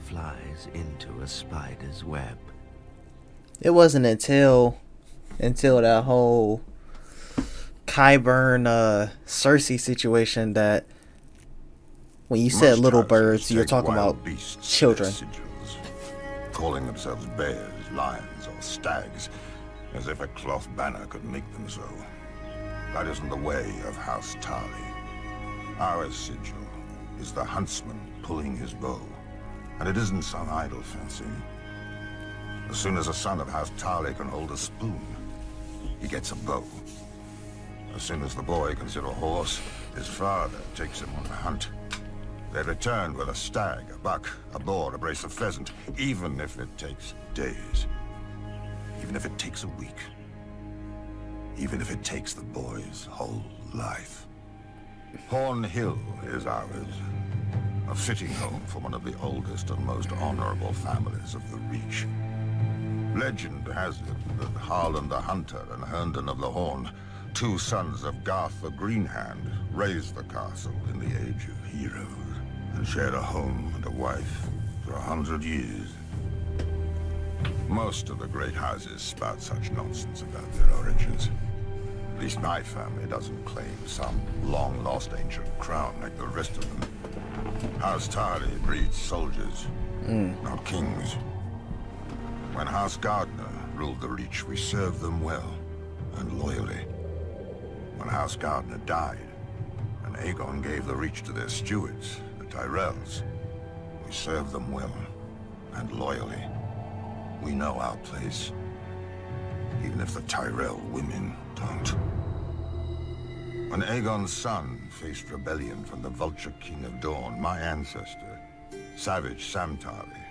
flies into a spider's web. It wasn't until that whole Qyburn Cersei situation that when you said Most little houses birds, you're take talking wild about beasts children. as sigils, calling themselves bears, lions, or stags, as if a cloth banner could make them so. That isn't the way of House Tarly. Our sigil is the huntsman pulling his bow, and it isn't some idle fancy. As soon as a son of House Tarly can hold a spoon, he gets a bow. As soon as the boy can sit a horse, his father takes him on a hunt. They return with a stag, a buck, a boar, a brace of pheasant, even if it takes days. Even if it takes a week. Even if it takes the boy's whole life. Horn Hill is ours. A fitting home for one of the oldest and most honorable families of the Reach. Legend has it that Harlan the Hunter and Herndon of the Horn, two sons of Garth the Greenhand, raised the castle in the Age of Heroes, and shared a home and a wife for 100 years. Most of the great houses spout such nonsense about their origins. At least my family doesn't claim some long-lost ancient crown like the rest of them. House Tarly breeds soldiers, not kings. When House Gardner ruled the Reach, we served them well and loyally. When House Gardner died, and Aegon gave the Reach to their stewards, the Tyrells, we served them well and loyally. We know our place, even if the Tyrell women don't. When Aegon's son faced rebellion from the Vulture King of Dawn, my ancestor, Savage Sam Tarly,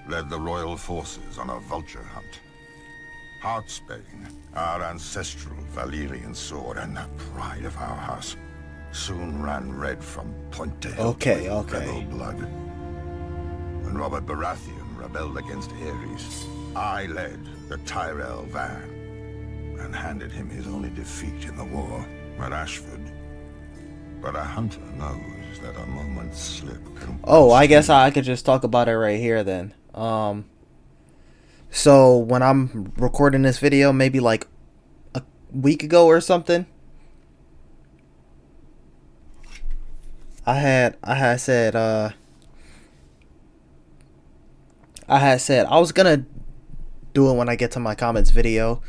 led the royal forces on a vulture hunt. Heartsbane, our ancestral Valyrian sword and the pride of our house, soon ran red from point to hilt with rebel blood. When Robert Baratheon rebelled against Aerys, I led the Tyrell van and handed him his only defeat in the war at Ashford. But a hunter knows that a moment's slip can... Oh, I guess I could just talk about it right here then. So when I'm recording this video, maybe like a week ago or something, I had said I was gonna do it when I get to my comments video,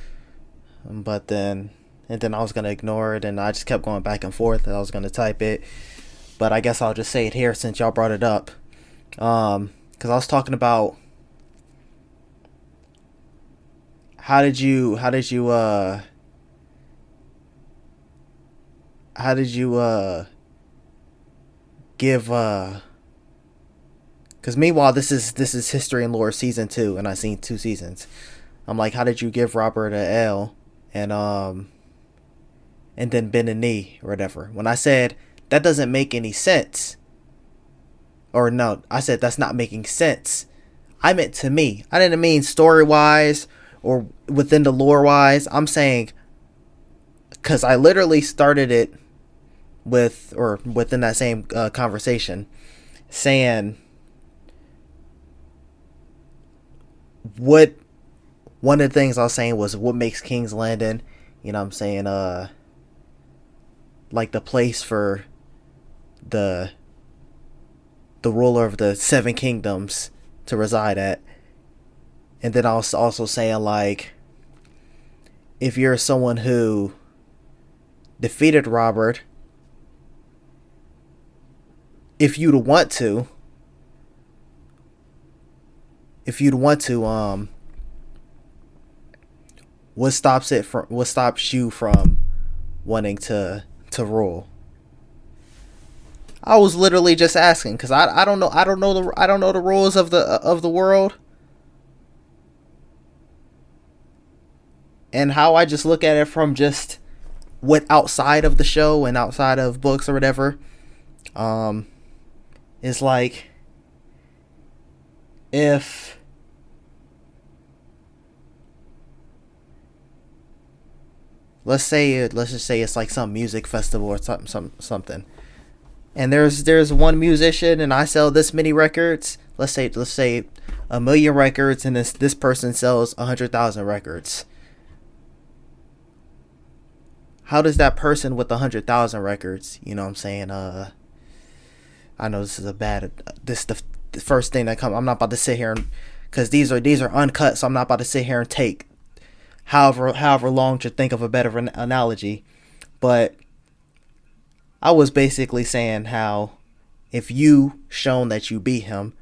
but then I was gonna ignore it, and I just kept going back and forth. I was gonna type it, but I guess I'll just say it here since y'all brought it up. Because I was talking about how did you give because meanwhile this is History and Lore season 2, and I've seen 2 seasons. I'm like, how did you give Robert an L and then bend a knee or whatever? When I said that doesn't make any sense, or no, I said that's not making sense, I meant to me. I didn't mean story wise or within the lore wise. I'm saying because I literally started it with, or within that same conversation, saying what one of the things I was saying was what makes King's Landing, you know what I'm saying, like the place for the ruler of the 7 kingdoms to reside at. And then I was also saying, like, if you're someone who defeated Robert, if you'd want to, what stops you from wanting to rule? I was literally just asking because I don't know the rules of the world, and how I just look at it from just what outside of the show and outside of books or whatever, is like, if let's just say it's like some music festival or something. and there's one musician, and I sell this many records. Let's say 1,000,000 records, and this person sells 100,000 records. How does that person with 100,000 records, you know what I'm saying? I know this is the first thing that comes. I'm not about to sit here and, because these are uncut, so I'm not about to sit here and take however long to think of a better analogy. But I was basically saying how if you shown that you beat him,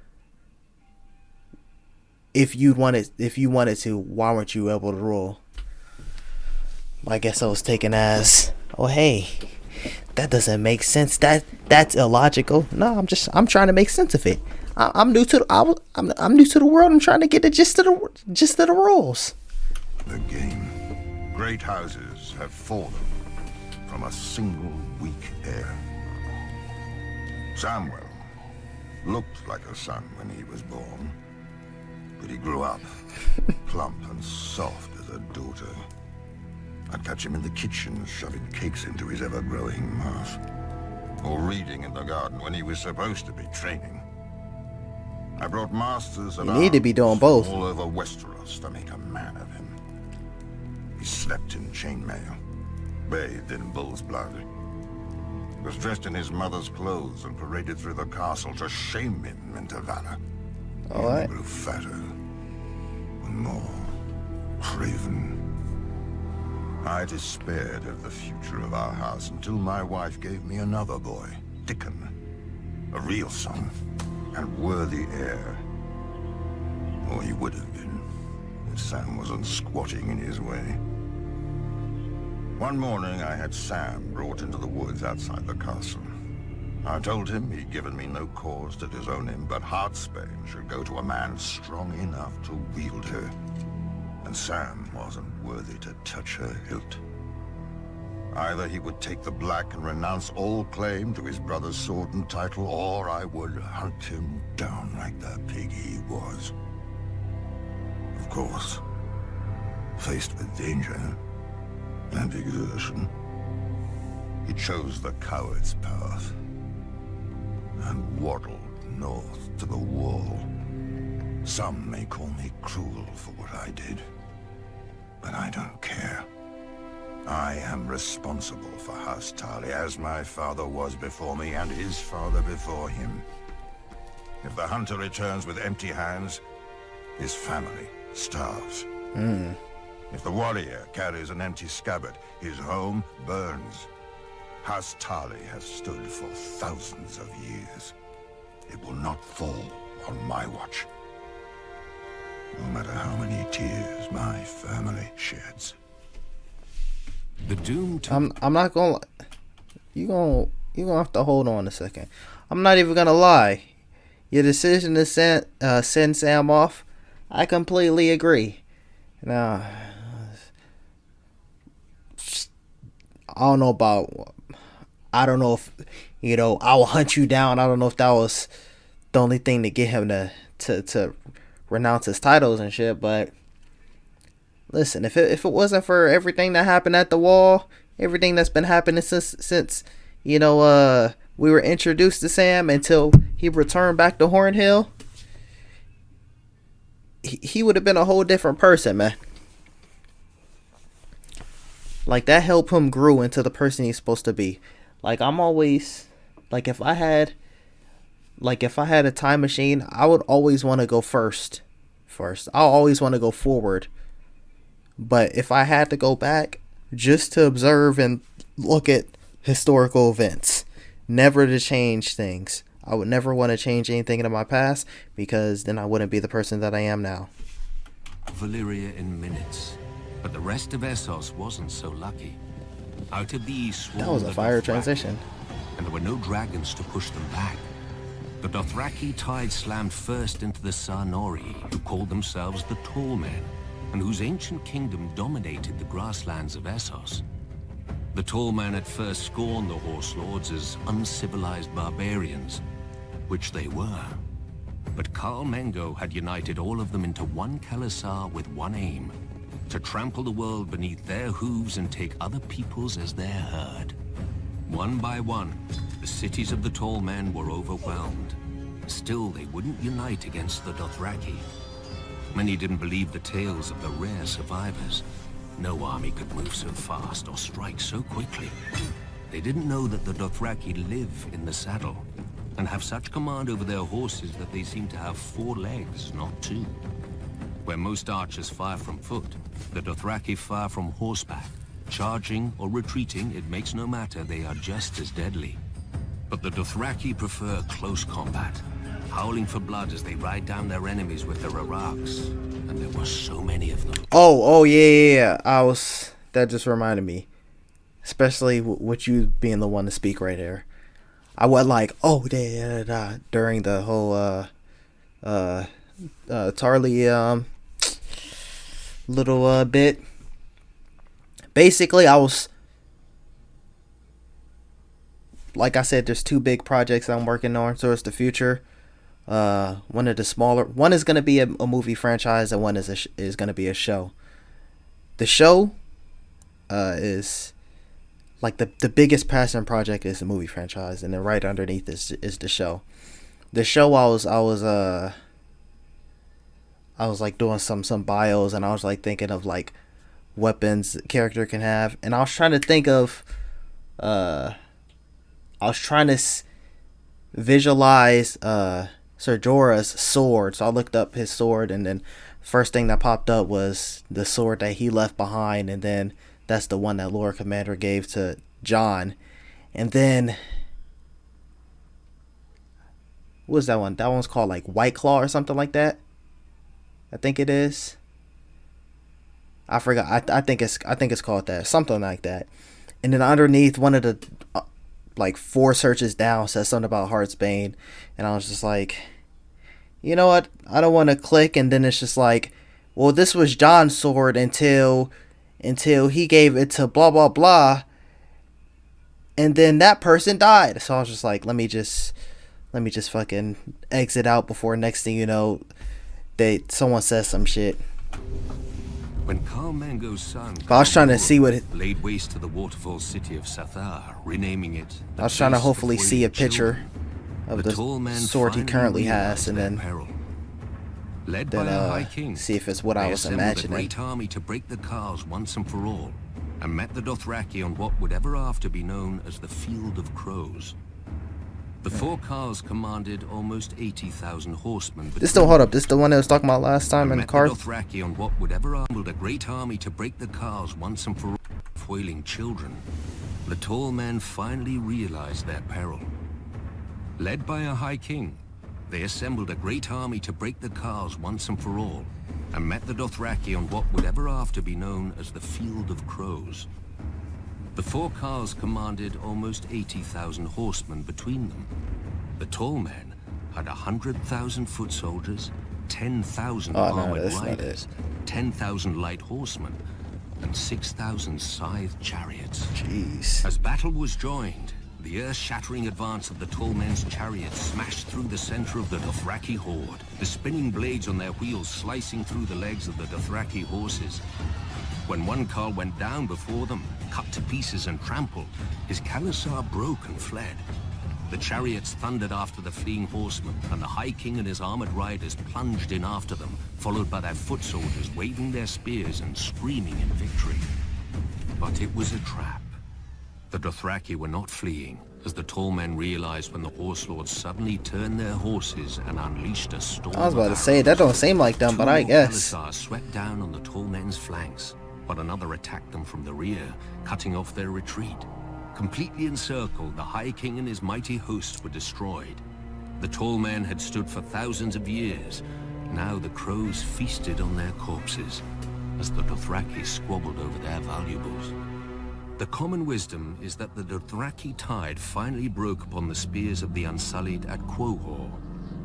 if you wanted to, why weren't you able to rule? I guess I was taken as, oh hey, that doesn't make sense. That's illogical. No, I'm trying to make sense of it. I'm new to the world. I'm trying to get the gist of the rules. The game. Great houses have fallen from a single weak heir. Samuel looked like a son when he was born, but he grew up plump and soft as a daughter. I'd catch him in the kitchen shoving cakes into his ever-growing mouth, or reading in the garden when he was supposed to be training. I brought masters of You need to be doing both. all over Westeros to make a man of him. He slept in chainmail, bathed in bull's blood, was dressed in his mother's clothes and paraded through the castle to shame him into valor. All right. He grew fatter and more craven. I despaired of the future of our house until my wife gave me another boy, Dickon, a real son and worthy heir. Or he would have been, if Sam wasn't squatting in his way. One morning I had Sam brought into the woods outside the castle. I told him he'd given me no cause to disown him, but Heartsbane should go to a man strong enough to wield her. And Sam wasn't worthy to touch her hilt. Either he would take the black and renounce all claim to his brother's sword and title, or I would hunt him down like the pig he was. Of course, faced with danger and exertion, he chose the coward's path and waddled north to the wall. Some may call me cruel for what I did, but I don't care. I am responsible for House Tarly, as my father was before me and his father before him. If the hunter returns with empty hands, his family starves. If the warrior carries an empty scabbard, his home burns. House Tarly has stood for thousands of years. It will not fall on my watch. No matter how many tears my family sheds. The doom to I'm not gonna. You gonna have to hold on a second. I'm not even gonna lie. Your decision to send Sam off, I completely agree. Now, I don't know if I will hunt you down. I don't know if that was the only thing to get him to renounce his titles and shit, but listen, if it wasn't for everything that happened at the wall, everything that's been happening since we were introduced to Sam until he returned back to Hornhill, he would have been a whole different person, man. Like, that helped him grow into the person he's supposed to be. Like, I'm always like, if I had a time machine, I would always want to go first. I'll always want to go forward. But if I had to go back just to observe and look at historical events, never to change things. I would never want to change anything in my past, because then I wouldn't be the person that I am now. Valyria in minutes, but the rest of Essos wasn't so lucky. Out of the east That was a fire transition. and there were no dragons to push them back. The Dothraki tide slammed first into the Sarnori, who called themselves the Tall Men, and whose ancient kingdom dominated the grasslands of Essos. The Tall Men at first scorned the Horse Lords as uncivilized barbarians, which they were. But Khal Mengo had united all of them into one Khalasar with one aim: to trample the world beneath their hooves and take other peoples as their herd. One by one, The cities of the tall men were overwhelmed. Still, they wouldn't unite against the Dothraki. Many didn't believe the tales of the rare survivors. No army could move so fast or strike so quickly. They didn't know that the Dothraki live in the saddle and have such command over their horses that they seem to have 4 legs, not 2. Where most archers fire from foot, the Dothraki fire from horseback. Charging or retreating, it makes no matter, they are just as deadly. But the Dothraki prefer close combat, howling for blood as they ride down their enemies with their araks. And there were so many of them. Oh, yeah. That just reminded me. Especially with you being the one to speak right here. I was like, oh, during the whole, Tarly, little, bit. Basically, I was, like I said, there's 2 big projects I'm working on towards the future. One of the smaller, one is going to be a movie franchise, and one is going to be a show. The show, is like the biggest passion project is the movie franchise, and then right underneath is the show. The show, I was like doing some bios, and I was like thinking of like weapons the character can have, and I was trying to think of visualize Ser Jorah's sword. So I looked up his sword, and then first thing that popped up was the sword that he left behind, and then that's the one that Lord Commander gave to Jon. And then what was that one? That one's called like White Claw or something like that. I think it is. I forgot. I think it's called that. Something like that. And then underneath, one of the like 4 searches down says something about Heartsbane, and I was just like, you know what? I don't want to click. And then it's just like, well, this was Jon's sword until he gave it to blah blah blah, and then that person died. So I was just like, let me just fucking exit out before next thing you know, someone says some shit. When Khal Mango's son, But I was trying to see what it, laid waste to the waterfall city of Sathar, renaming it. I was trying to hopefully see a picture of the sword he currently has, and then led by a high king, see if it's what I was imagining. A great army to break the Khals once and for all, and met the Dothraki on what would ever after be known as the Field of Crows. The 4 Khals commanded almost 80,000 horsemen. Hold up. This is the one that was talking about last time in the car. The Dothraki on what would ever assembled a great army to break the Khals once and for all, foiling children. The tall men finally realized their peril. Led by a high king, they assembled a great army to break the Khals once and for all, and met the Dothraki on what would ever after be known as the Field of Crows. The 4 Khals commanded almost 80,000 horsemen between them. The tall men had 100,000 foot soldiers, 10,000 armored riders, 10,000 light horsemen, and 6,000 scythed chariots. Jeez. As battle was joined, the earth-shattering advance of the tall men's chariots smashed through the center of the Dothraki horde, the spinning blades on their wheels slicing through the legs of the Dothraki horses. When one Khal went down before them, cut to pieces and trampled, his Khalasar broke and fled. The chariots thundered after the fleeing horsemen, and the High King and his armored riders plunged in after them, followed by their foot soldiers waving their spears and screaming in victory. But it was a trap. The Dothraki were not fleeing, as the tall men realized when the horse lords suddenly turned their horses and unleashed a storm. I was about to say, that don't seem like them, but I guess. 2 Khalasar swept down on the tall men's flanks, but another attacked them from the rear, cutting off their retreat. Completely encircled, the High King and his mighty host were destroyed. The tall men had stood for thousands of years. Now the crows feasted on their corpses, as the Dothraki squabbled over their valuables. The common wisdom is that the Dothraki tide finally broke upon the spears of the Unsullied at Quohor,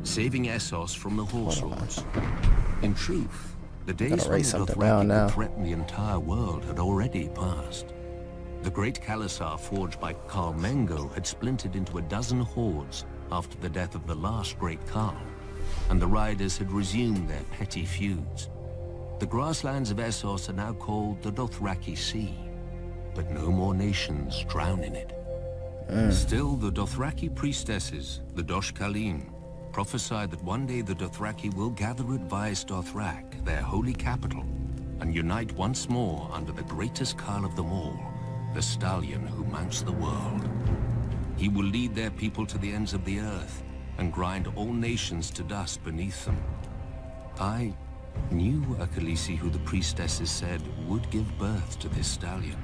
saving Essos from the horse lords. In truth, the days when the Dothraki could threaten the entire world had already passed. The great Khalasar forged by Khal Mango had splintered into a dozen hordes after the death of the last great Khal, and the riders had resumed their petty feuds. The grasslands of Essos are now called the Dothraki Sea, but no more nations drown in it. Still, the Dothraki priestesses, the Dosh Khaleen, prophesied that one day the Dothraki will gather at Vaes Dothrak, their holy capital, and unite once more under the greatest Khal of them all, the stallion who mounts the world. He will lead their people to the ends of the earth and grind all nations to dust beneath them. I knew a Khaleesi who the priestesses said would give birth to this stallion.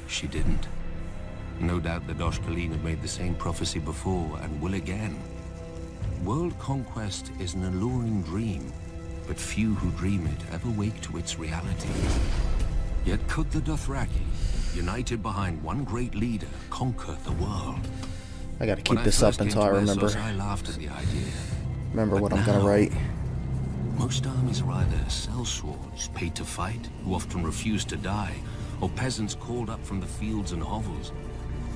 She didn't. No doubt the Dosh Khaleen have made the same prophecy before and will again. World conquest is an alluring dream, but few who dream it ever wake to its reality. Yet could the Dothraki, united behind one great leader, conquer the world? I gotta keep this up until I remember. I laughed at the idea. Remember But what I'm gonna now, write. Most armies are either sellswords, paid to fight, who often refuse to die, or peasants called up from the fields and hovels.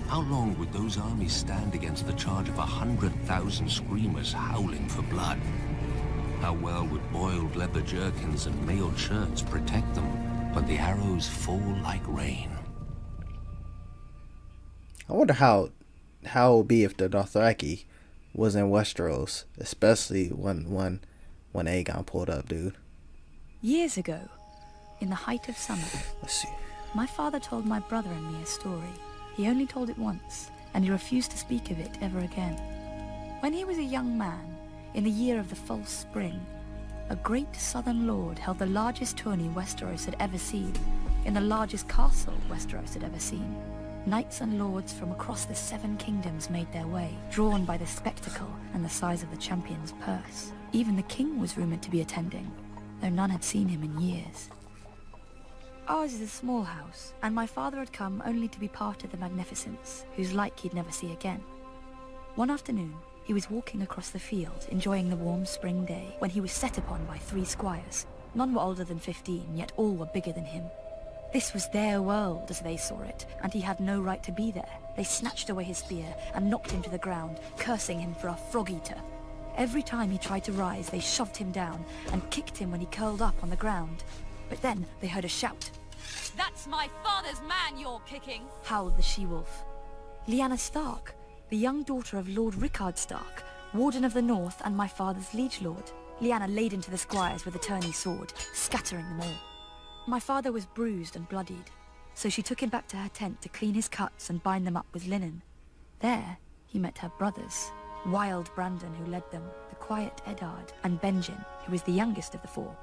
How long would those armies stand against the charge of 100,000 screamers howling for blood? How well would boiled leather jerkins and mailed shirts protect them when the arrows fall like rain? I wonder how it would be if the Dothraki was in Westeros, especially when Aegon pulled up, dude. Years ago, in the height of summer, Let's see. my father told my brother and me a story. He only told it once, and he refused to speak of it ever again. When he was a young man, in the year of the false spring, a great southern lord held the largest tourney Westeros had ever seen, in the largest castle Westeros had ever seen. Knights and lords from across the 7 kingdoms made their way, drawn by the spectacle and the size of the champion's purse. Even the king was rumored to be attending, though none had seen him in years. Ours is a small house, and my father had come only to be part of the magnificence, whose like he'd never see again. One afternoon, he was walking across the field, enjoying the warm spring day, when he was set upon by 3 squires. None were older than 15, yet all were bigger than him. This was their world, as they saw it, and he had no right to be there. They snatched away his spear and knocked him to the ground, cursing him for a frog-eater. Every time he tried to rise, they shoved him down and kicked him when he curled up on the ground. But then they heard a shout. "That's my father's man you're kicking!" howled the she-wolf. Lyanna Stark, the young daughter of Lord Rickard Stark, Warden of the North and my father's liege lord. Lyanna laid into the squires with a tourney sword, scattering them all. My father was bruised and bloodied, so she took him back to her tent to clean his cuts and bind them up with linen. There, he met her brothers, Wild Brandon, who led them, the quiet Eddard, and Benjen, who was the youngest of the 4.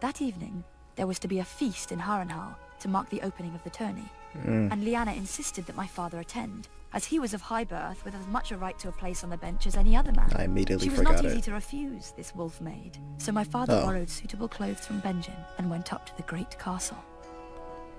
That evening, there was to be a feast in Harrenhal to mark the opening of the tourney, and Lyanna insisted that my father attend, as he was of high birth with as much a right to a place on the bench as any other man. I immediately She was forgot not easy it. to refuse, this wolf maid, so my father borrowed suitable clothes from Benjen and went up to the great castle.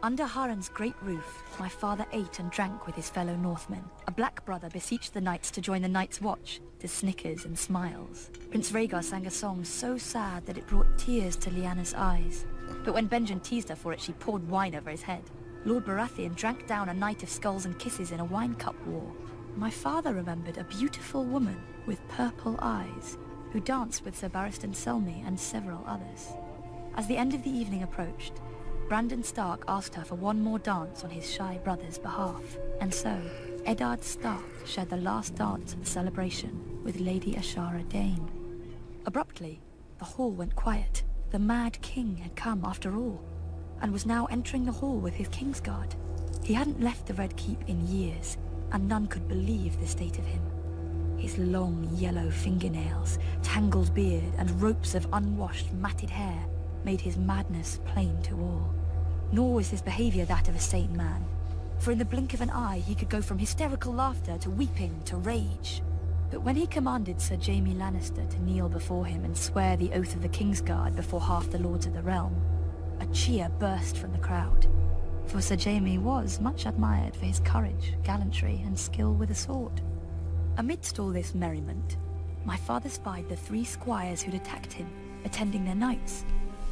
Under Harren's great roof, my father ate and drank with his fellow Northmen. A black brother beseeched the knights to join the Night's Watch, to snickers and smiles. Prince Rhaegar sang a song so sad that it brought tears to Lyanna's eyes. But when Benjen teased her for it, she poured wine over his head. Lord Baratheon drank down a night of skulls and kisses in a wine cup war. My father remembered a beautiful woman with purple eyes, who danced with Sir Barristan Selmy and several others. As the end of the evening approached, Brandon Stark asked her for one more dance on his Shae brother's behalf, and so Eddard Stark shared the last dance of the celebration with Lady Ashara Dane. Abruptly, the hall went quiet. The Mad King had come after all, and was now entering the hall with his Kingsguard. He hadn't left the Red Keep in years, and none could believe the state of him. His long yellow fingernails, tangled beard, and ropes of unwashed, matted hair made his madness plain to all. Nor was his behavior that of a sane man, for in the blink of an eye he could go from hysterical laughter to weeping to rage. But when he commanded Sir Jaime Lannister to kneel before him and swear the oath of the Kingsguard before half the lords of the realm, a cheer burst from the crowd, for Sir Jaime was much admired for his courage, gallantry, and skill with a sword. Amidst all this merriment, my father spied the 3 squires who'd attacked him, attending their knights.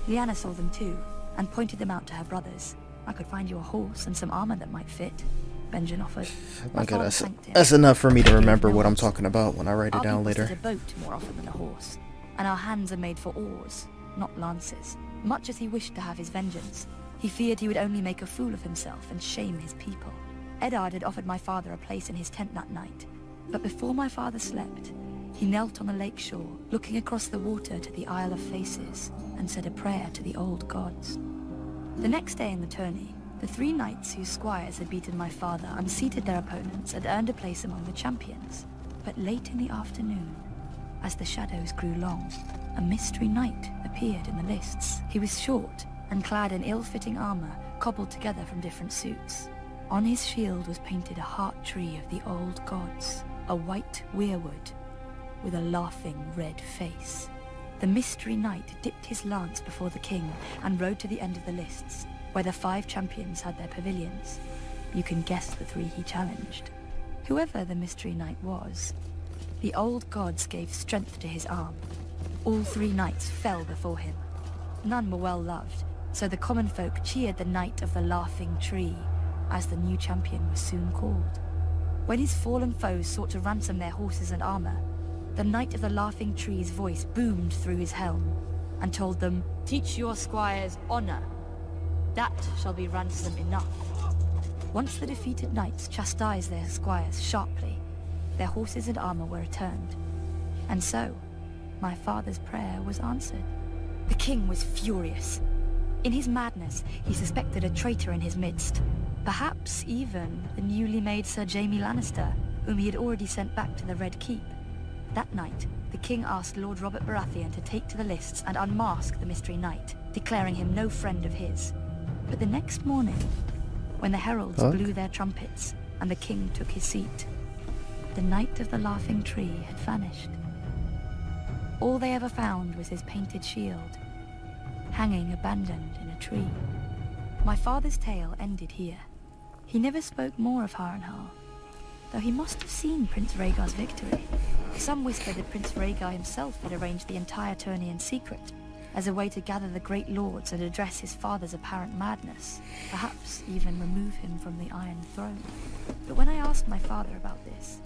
Lyanna saw them too, and pointed them out to her brothers. "I could find you a horse and some armor that might fit," Benjen offered. Okay, that's enough for me to remember what I'm talking about when I write it down later. Our people sit a boat more often than a horse, and our hands are made for oars, not lances. Much as he wished to have his vengeance, he feared he would only make a fool of himself and shame his people. Eddard had offered my father a place in his tent that night, but before my father slept, he knelt on the lake shore, looking across the water to the Isle of Faces, and said a prayer to the old gods. The next day in the tourney, the 3 knights whose squires had beaten my father unseated their opponents and earned a place among the champions. But late in the afternoon, as the shadows grew long, a mystery knight appeared in the lists. He was short and clad in ill-fitting armor, cobbled together from different suits. On his shield was painted a heart tree of the old gods, a white weirwood with a laughing red face. The mystery knight dipped his lance before the king and rode to the end of the lists, where the 5 champions had their pavilions. You can guess the 3 he challenged. Whoever the mystery knight was, the old gods gave strength to his arm. All 3 knights fell before him. None were well loved, so the common folk cheered the Knight of the Laughing Tree, as the new champion was soon called. When his fallen foes sought to ransom their horses and armor, the Knight of the Laughing Tree's voice boomed through his helm and told them, "Teach your squires honor. That shall be ransom enough." Once the defeated knights chastised their squires sharply, their horses and armor were returned. And so, my father's prayer was answered. The king was furious. In his madness, he suspected a traitor in his midst. Perhaps even the newly made Sir Jaime Lannister, whom he had already sent back to the Red Keep. That night, the king asked Lord Robert Baratheon to take to the lists and unmask the Mystery Knight, declaring him no friend of his. But the next morning, when the heralds blew their trumpets and the king took his seat, the Knight of the Laughing Tree had vanished. All they ever found was his painted shield, hanging abandoned in a tree. My father's tale ended here. He never spoke more of Harrenhal, though he must have seen Prince Rhaegar's victory. Some whispered that Prince Rhaegar himself had arranged the entire tourney in secret, as a way to gather the great lords and address his father's apparent madness, perhaps even remove him from the Iron Throne. But when I asked my father about this,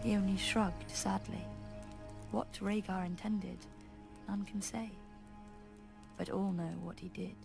he only shrugged sadly. What Rhaegar intended, none can say, but all know what he did.